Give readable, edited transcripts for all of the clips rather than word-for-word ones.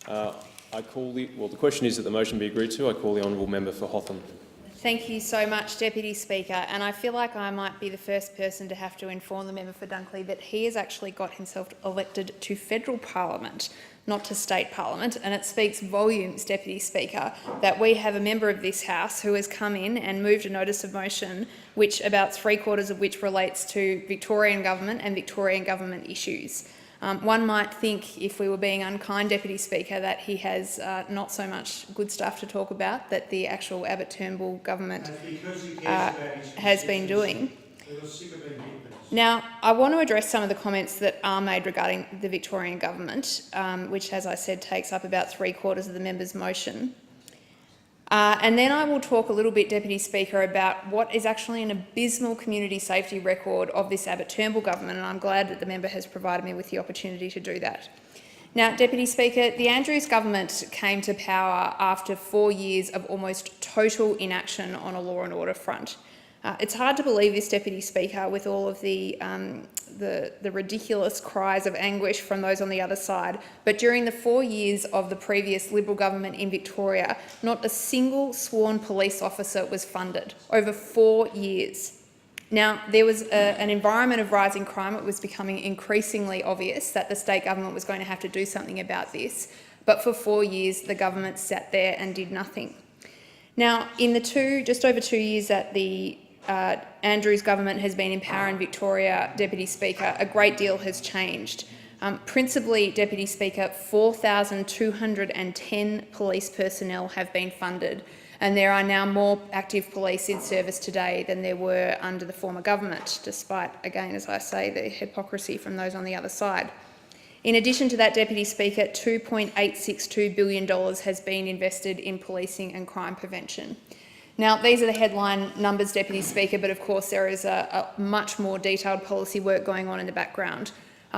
The question is that the motion be agreed to. I call the honourable member for Hotham. Thank you so much, Deputy Speaker. And I feel like I might be the first person to have to inform the member for Dunkley that he has actually got himself elected to federal parliament, not to state parliament. And it speaks volumes, Deputy Speaker, that we have a member of this House who has come in and moved a notice of motion, which about 3/4 of which relates to Victorian government and Victorian government issues. One might think, if we were being unkind, Deputy Speaker, that he has not so much good stuff to talk about that the actual Abbott Turnbull government has been doing. Now, I want to address some of the comments that are made regarding the Victorian government, which, as I said, takes up about 3/4 of the member's motion. And then I will talk a little bit, Deputy Speaker, about what is actually an abysmal community safety record of this Abbott Turnbull government, and I'm glad that the member has provided me with the opportunity to do that. Now, Deputy Speaker, the Andrews government came to power after 4 years of almost total inaction on a law and order front. It's hard to believe this, Deputy Speaker, with all of the ridiculous cries of anguish from those on the other side. But during the 4 years of the previous Liberal government in Victoria, not a single sworn police officer was funded, over 4 years. Now, there was an environment of rising crime. It was becoming increasingly obvious that the state government was going to have to do something about this. But for 4 years, the government sat there and did nothing. Now, in the just over 2 years that the Andrews government has been in power in Victoria, Deputy Speaker, a great deal has changed. Principally, Deputy Speaker, 4,210 police personnel have been funded, and there are now more active police in service today than there were under the former government, despite, again, as I say, the hypocrisy from those on the other side. In addition to that, Deputy Speaker, $2.862 billion has been invested in policing and crime prevention. Now, these are the headline numbers, Deputy Speaker, but of course there is a much more detailed policy work going on in the background.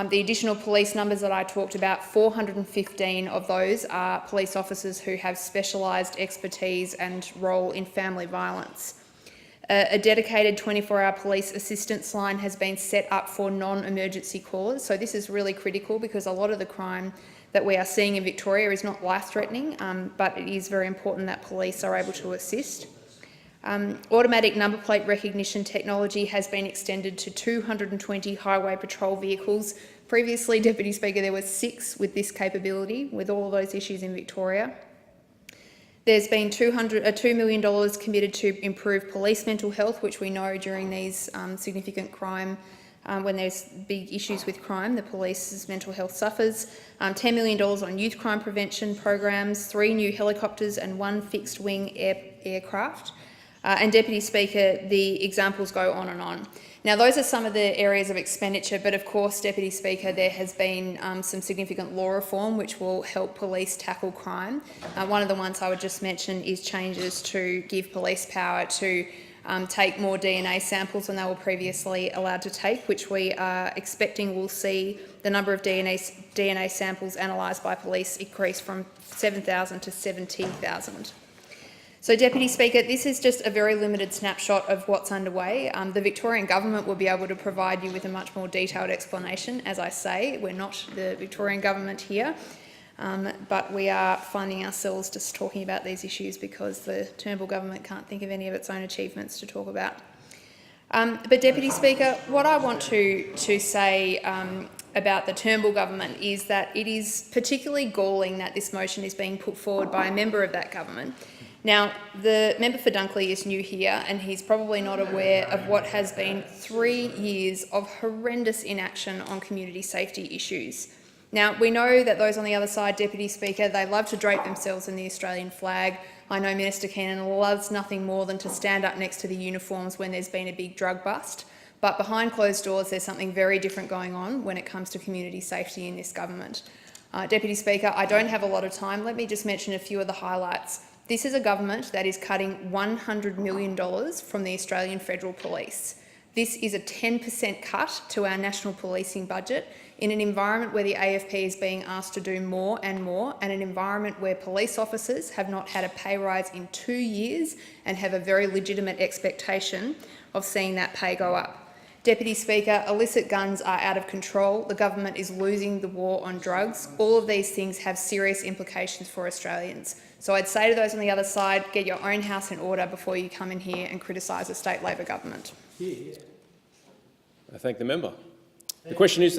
The additional police numbers that I talked about, 415 of those are police officers who have specialised expertise and role in family violence. A dedicated 24-hour police assistance line has been set up for non-emergency callers. So this is really critical because a lot of the crime that we are seeing in Victoria is not life-threatening, but it is very important that police are able to assist. Automatic number plate recognition technology has been extended to 220 highway patrol vehicles. Previously, Deputy Speaker, there were 6 with this capability, with all those issues in Victoria. There's been $2 million committed to improve police mental health, which we know during these significant crime, when there's big issues with crime, the police's mental health suffers. $10 million on youth crime prevention programs, 3 new helicopters and 1 fixed-wing aircraft. And Deputy Speaker, the examples go on and on. Now, those are some of the areas of expenditure, but of course, Deputy Speaker, there has been some significant law reform which will help police tackle crime. One of the ones I would just mention is changes to give police power to take more DNA samples than they were previously allowed to take, which we are expecting will see the number of DNA samples analysed by police increase from 7,000 to 70,000. So, Deputy Speaker, this is just a very limited snapshot of what's underway. The Victorian government will be able to provide you with a much more detailed explanation. As I say, we're not the Victorian government here, but we are finding ourselves just talking about these issues because the Turnbull government can't think of any of its own achievements to talk about. But, Deputy Speaker, what I want to say about the Turnbull government is that it is particularly galling that this motion is being put forward by a member of that government. Now, the member for Dunkley is new here and he's probably not aware of what has been 3 years of horrendous inaction on community safety issues. Now, we know that those on the other side, Deputy Speaker, they love to drape themselves in the Australian flag. I know Minister Keenan loves nothing more than to stand up next to the uniforms when there's been a big drug bust. But behind closed doors, there's something very different going on when it comes to community safety in this government. Deputy Speaker, I don't have a lot of time. Let me just mention a few of the highlights. This is a government that is cutting $100 million from the Australian Federal Police. This is a 10% cut to our national policing budget in an environment where the AFP is being asked to do more and more, and an environment where police officers have not had a pay rise in 2 years and have a very legitimate expectation of seeing that pay go up. Deputy Speaker, illicit guns are out of control. The government is losing the war on drugs. All of these things have serious implications for Australians. So I'd say to those on the other side, get your own house in order before you come in here and criticise the state Labor government. I thank the member. The question is to the